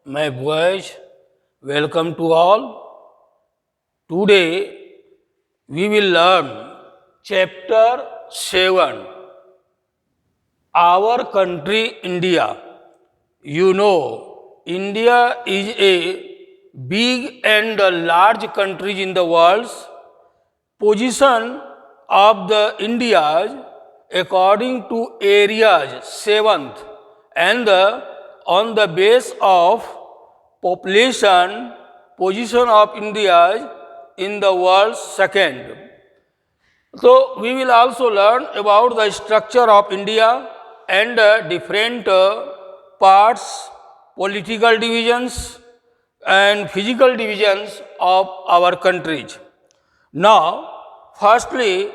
my voice. Welcome to all. Today we will learn chapter 7. Our country India. You know, India is a big and large country in the world. Position of the India's according to areas seventh and on the base of population position of India in the world second. So we will also learn about the structure of India and different parts, political divisions and physical divisions of our countries. Now, firstly,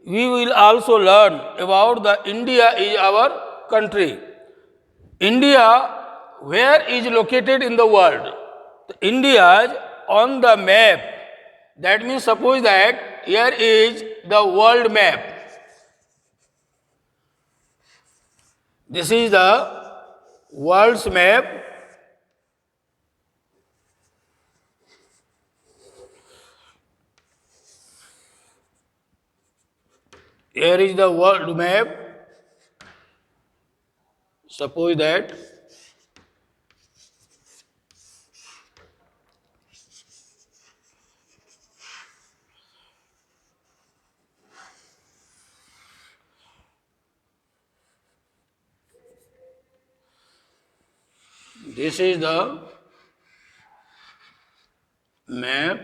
we will also learn about the India is our country. India, where is located in the world? India is on the map. That means suppose that here is the world map. This is the world's map. Here is the world map. Suppose that this is the map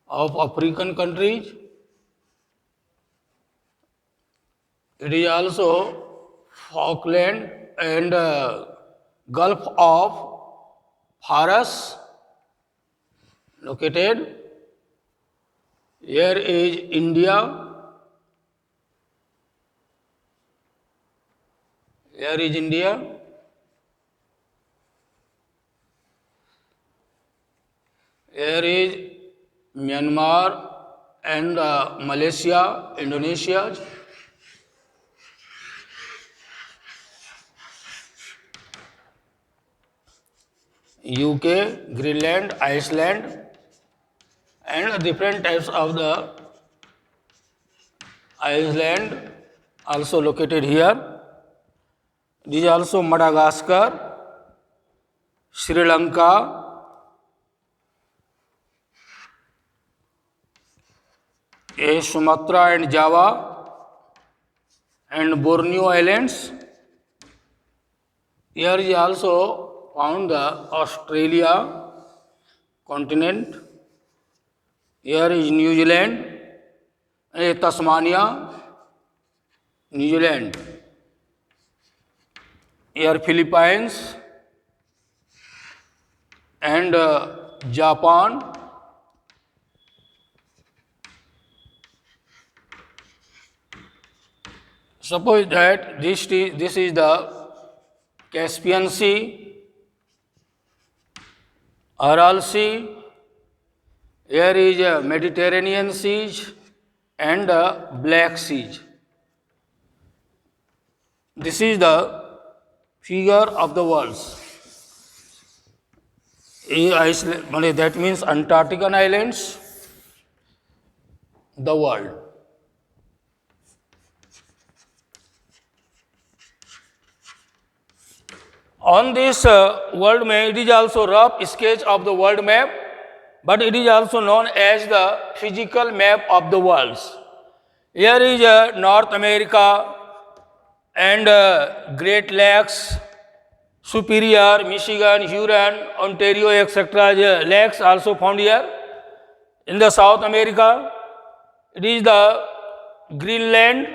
of African countries. It is also Falkland and Gulf of Faras located. Here is India. Here is India. Here is Myanmar and Malaysia, Indonesia. UK, Greenland, Iceland, and different types of the island also located here. This is also Madagascar, Sri Lanka, Sumatra and Java, and Borneo Islands. Here is also found the Australia continent. Here is New Zealand, Tasmania, New Zealand. Here Philippines and Japan. Suppose that this is the Caspian Sea, Aral Sea. Here is Mediterranean Sea and Black Sea. This is the figure of the world. That means Antarctic islands, the world. On this world map, it is also rough sketch of the world map, but it is also known as the physical map of the world. Here is North America and Great Lakes, Superior, Michigan, Huron, Ontario, etc. lakes also found here. In the South America, it is the Greenland.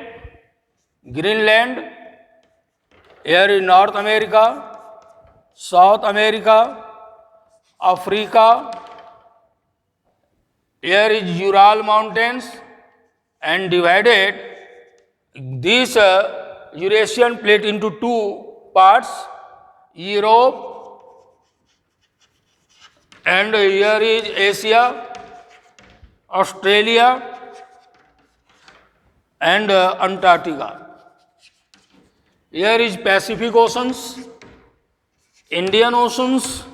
Here is North America, South America, Africa. Here is Ural Mountains and divided this Eurasian plate into two parts, Europe and here is Asia, Australia and Antarctica. Here is Pacific Oceans, Indian Oceans,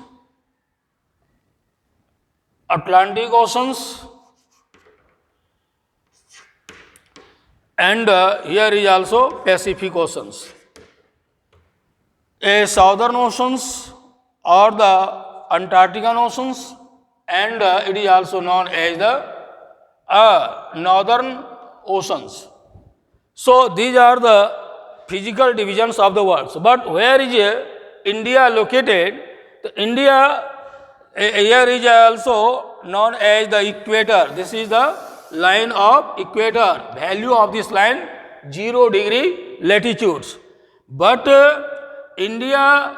Atlantic Oceans, and here is also Pacific Oceans. A Southern Oceans or the Antarctican Oceans, and it is also known as the Northern Oceans. So these are the physical divisions of the world. But where is India located? India here is also known as the equator. This is the line of equator. Value of this line 0 degree latitudes. But India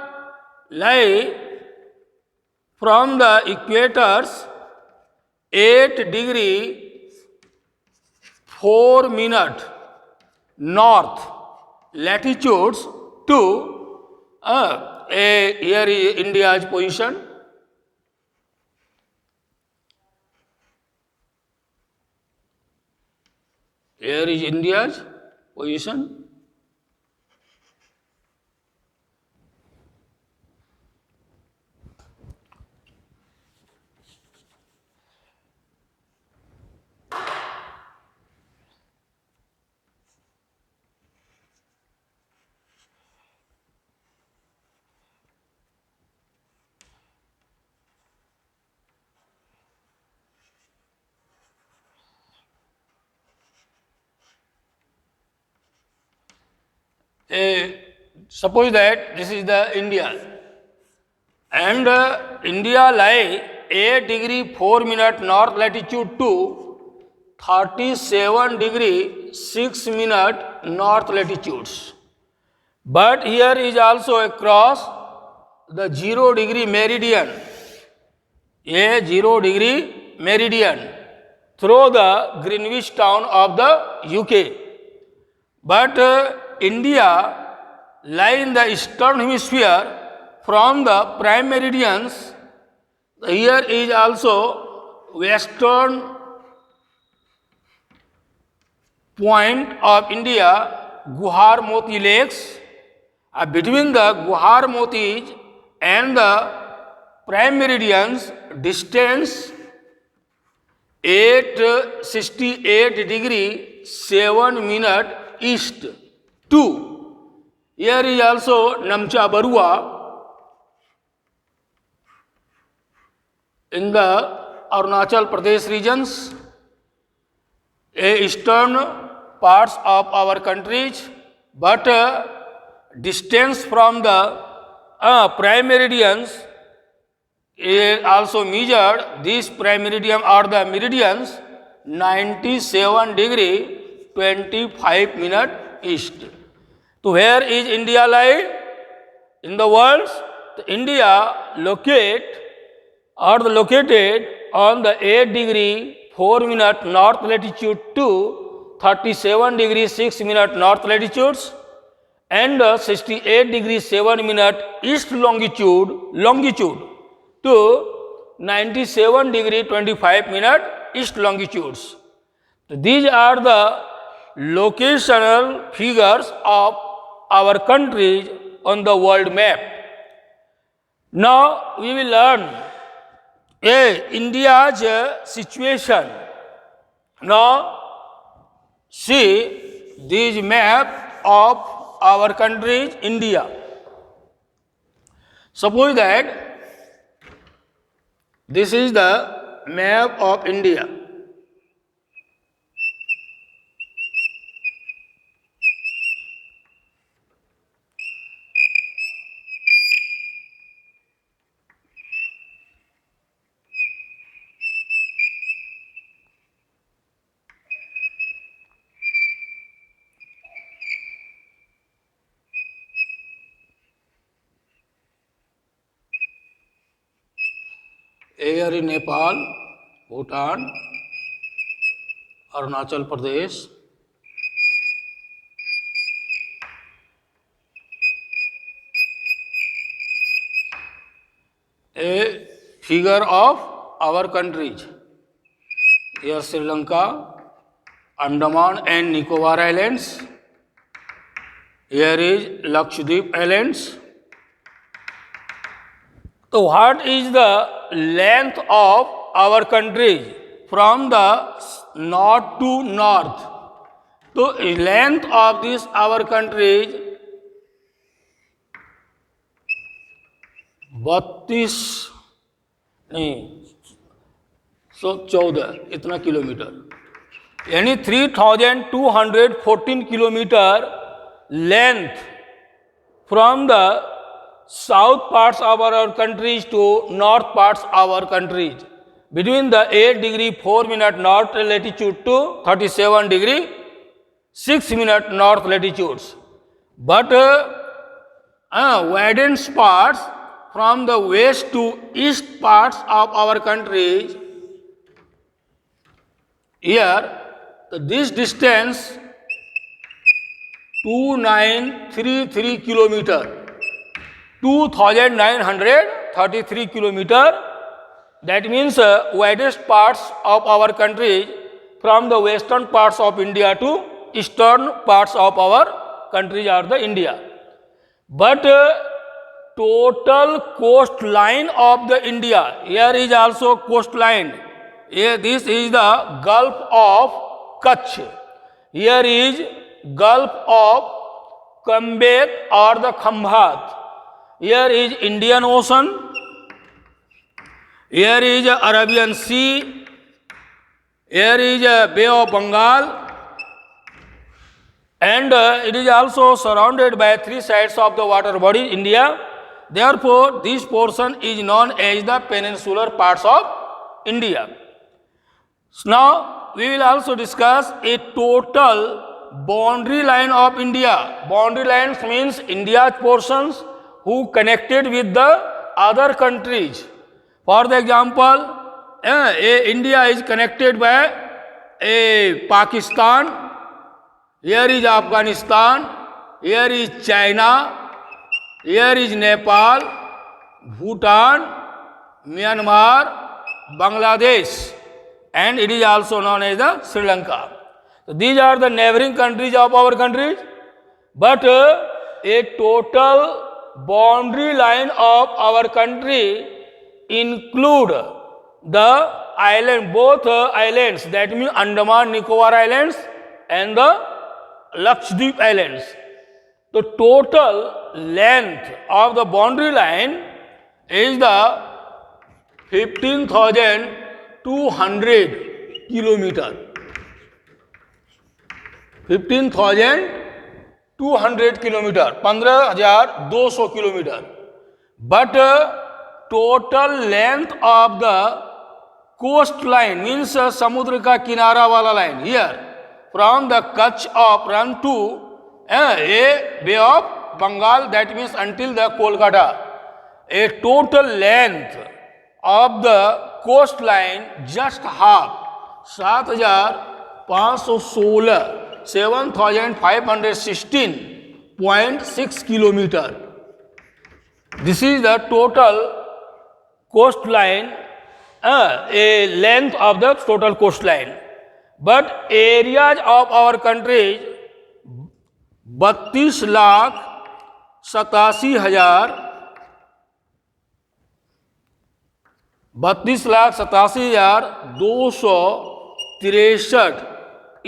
lie from the equators 8 degree 4 minute north latitudes to here is India's position. Here is India's position. Suppose that this is the India, and India lie 8 degree 4 minute north latitude to 37 degree 6 minute north latitudes. But here is also across the 0 degree meridian, a 0 degree meridian through the Greenwich town of the UK. But India lie in the eastern hemisphere from the prime meridians. Here is also western point of India, Guhar Moti lakes. Between the Guhar Motis and the prime meridians distance 868 degree 7 minute east to. Here is also Namcha Barua in the Arunachal Pradesh regions, eastern parts of our countries, but distance from the prime meridians is also measured. These prime meridian or the meridians 97 degree 25 minute east. So where is India lie in the world? India located on the 8 degree 4 minute north latitude to 37 degree 6 minute north latitudes and 68 degree 7 minute east longitude to 97 degree 25 minute east longitudes. So these are the locational figures of our countries on the world map. Now we will learn India's situation. Now see this map of our country India. Suppose that this is the map of India. Here in Nepal, Bhutan, Arunachal Pradesh, a figure of our countries. Here Sri Lanka, Andaman and Nicobar Islands. Here is Lakshadweep Islands. So what is the length of our country from the north to north? So length of this our country 32 नहीं 114 इतना kilometre, यानी 3214 kilometre length from the south parts of our countries to north parts of our countries, between the 8 degree 4 minute north latitude to 37 degree 6 minute north latitudes. But widest parts from the west to east parts of our countries, here this distance 2933 kilometer, 2933 kilometer. That means widest parts of our country from the western parts of India to eastern parts of our countries are the India. But total coastline of the India, here is also coastline. Here this is the Gulf of Kutch. Here is Gulf of Kambet or the Khambat. Here is Indian Ocean. Here is Arabian Sea. Here is Bay of Bengal. And it is also surrounded by 3 sides of the water body, India. Therefore, this portion is known as the peninsular parts of India. So now, we will also discuss a total boundary line of India. Boundary lines means India's portions who connected with the other countries. For the example, India is connected by Pakistan. Here is Afghanistan. Here is China. Here is Nepal, Bhutan, Myanmar, Bangladesh, and it is also known as the Sri Lanka. So these are the neighboring countries of our countries, but a total boundary line of our country include the island, both islands, that means Andaman Nicobar Islands and the Lakshadweep Islands. The total length of the boundary line is the 15,200 kilometer. 15,200 kilometer, 15,200 kilometer. But total length of the coastline means samudra ka kinara wala line here from the Kutch of run to a Bay of Bengal, that means until the Kolkata. A total length of the coastline just half 7,516.6 kilometer. This is the total coastline, a length of the total coastline. But areas of our country 32,87,263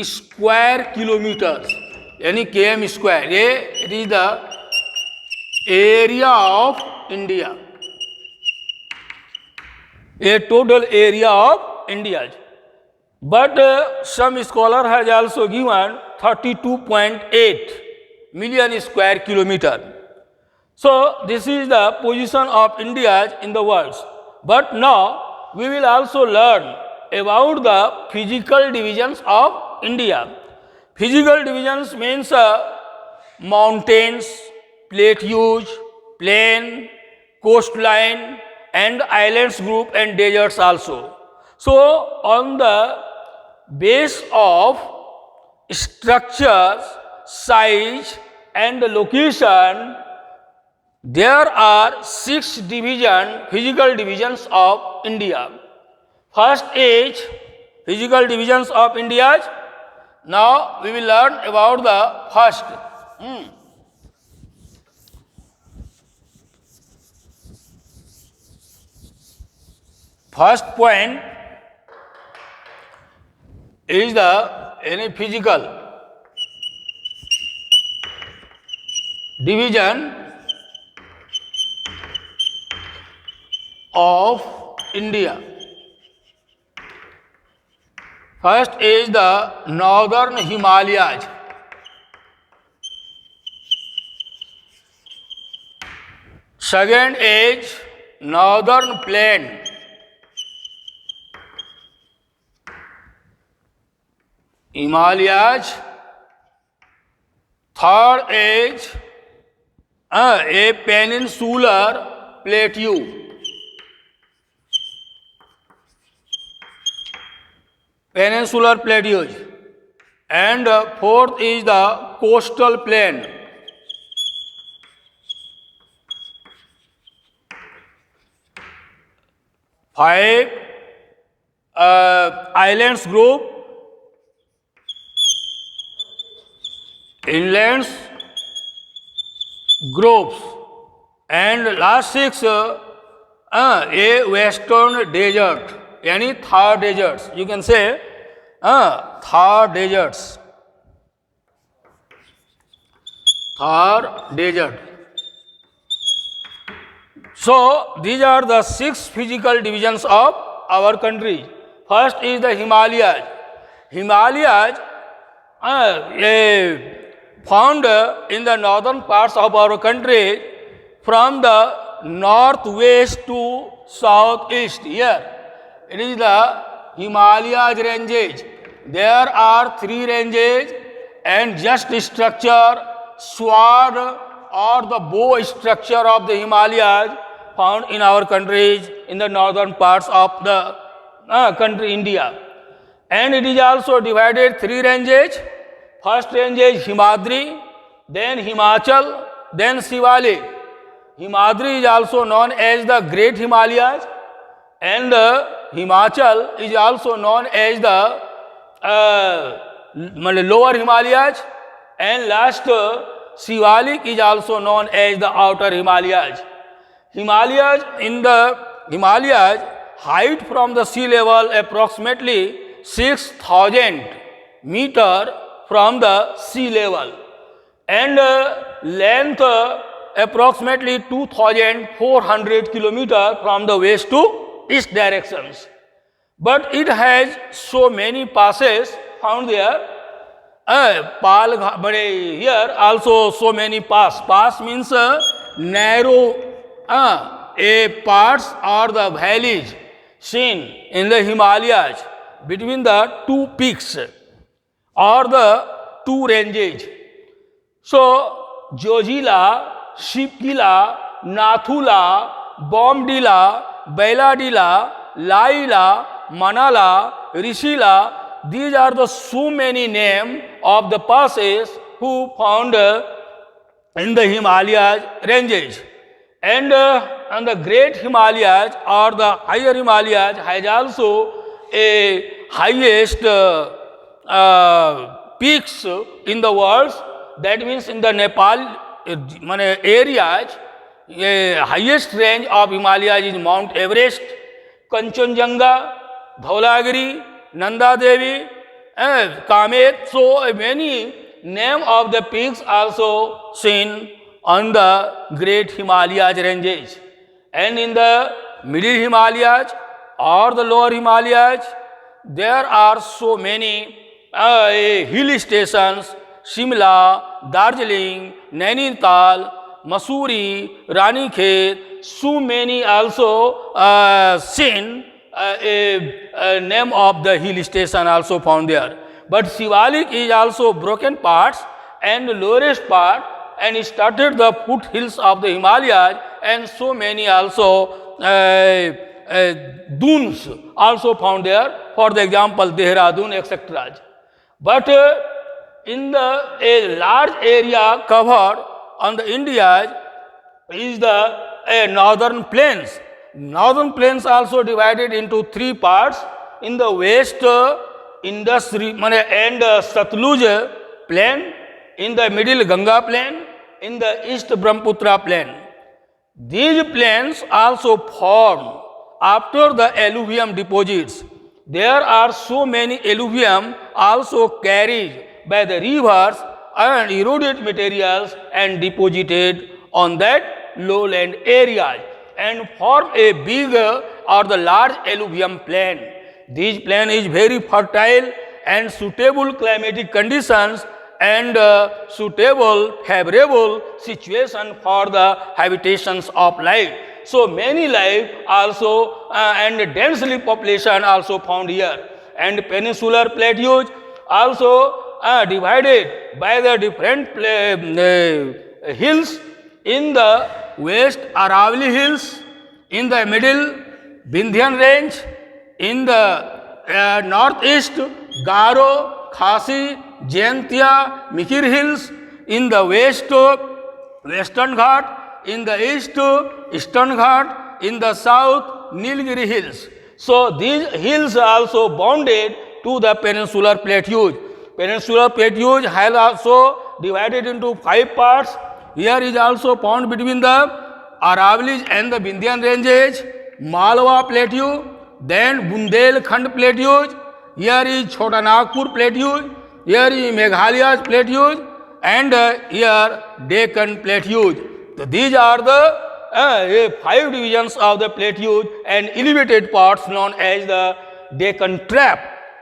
square kilometre, यानी km square. ये it is the area of India, a total area of India. But some scholar has also given 32.8 million square kilometer. So this is the position of India in the world. But now we will also learn about the physical divisions of India. Physical divisions means mountains, plateaus, plain, coastline, and islands group and deserts also. So on the base of structures, size and location, there are 6 physical divisions of India. First is physical divisions of India. Now we will learn about the first. first point is the any physical division of India. First is the northern Himalayas. Second is northern plain. Himalayas. Third is a peninsular plateau. Peninsular plateaus. And fourth is the coastal plain. Five islands group, inlands groups, and last six a western desert, any Thar deserts. You can say Thar deserts. Thar desert. So these are the six physical divisions of our country. First is the Himalayas. Himalayas found in the northern parts of our country from the northwest to southeast. Here it is the Himalayas ranges. There are three ranges and just structure, sword or the bow structure of the Himalayas found in our countries in the northern parts of the country India. And it is also divided three ranges. First range is Himadri, then Himachal, then Shivalik. Himadri is also known as the Great Himalayas, and Himachal is also known as the Lower Himalayas, and last Shivalik is also known as the Outer Himalayas. Himalayas, in the Himalayas, height from the sea level approximately 6,000 meter from the sea level, and length approximately 2,400 kilometer from the west to east directions. But it has so many passes found there. Here also so many pass. Pass means narrow a parts or the valleys seen in the Himalayas between the two peaks or the two ranges. So Jojila, Shipkila, Nathula, Bomdila, Bailadila, Laila, Manala, Rishila, these are the so many names of the passes who found in the Himalayas ranges. And the Great Himalayas or the Higher Himalayas has also a highest peaks in the world. That means in the Nepal areas, highest range of Himalayas is Mount Everest, Kanchenjunga, Dhaulagiri, Nanda Devi, Kamet. So many name of the peaks also seen on the Great Himalayas ranges. And in the Middle Himalayas or the Lower Himalayas, there are so many hill stations: Shimla, Darjeeling, Nainital, Mussoorie, Ranikhet. So many also seen a name of the hill station also found there. But Shivalik is also broken parts and the lowest part, and it started the foothills of the Himalayas, and so many also dunes also found there. For the example, Dehradun, etc. But in a large area covered on the India is the northern plains. Northern plains also divided into three parts. In the west, Indus and Satluj plain. In the middle, Ganga plain. In the east, Brahmaputra plain. These plains also form after the alluvium deposits. There are so many alluvium also carried by the rivers and eroded materials and deposited on that lowland areas and form a big or the large alluvium plain. This plain is very fertile and suitable climatic conditions and suitable favorable situation for the habitations of life. So many life also and densely population also found here, and peninsular plateaus also divided by the different hills. In the west Aravalli hills, in the middle Vindhyan range, in the northeast Garo, Khasi, Jaintia, Mikir hills, in the west Western Ghat, in the east Eastern Ghat, in the south Nilgiri hills. So these hills are also bounded to the peninsular plateaus. Peninsular plateaus have also divided into 5 parts. Here is also found between the Aravallis and the Vindhyan ranges, Malwa plateau, then Bundelkhand plateaus. Here is Chota Nagpur plateaus. Here is Meghalaya plateaus, and here Deccan plateaus. So these are the 5 divisions of the plateaus and elevated parts known as the Deccan Trap.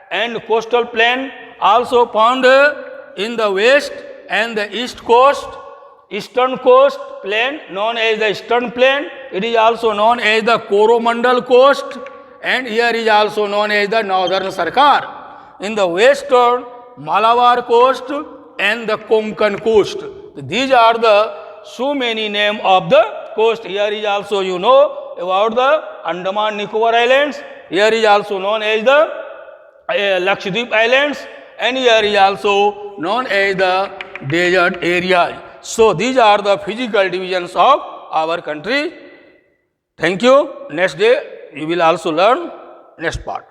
And coastal plain also found in the west and the east coast. Eastern coast plain known as the Eastern Plain. It is also known as the Coromandel coast, and here is also known as the Northern Sarkar. In the western Malabar coast and the Konkan coast. These are the so many names of the coast. Here is also you know about the Andaman Nicobar Islands. Here is also known as the Lakshadweep Islands, and here is also known as the desert areas. So these are the physical divisions of our country. Thank you. Next day you will also learn next part.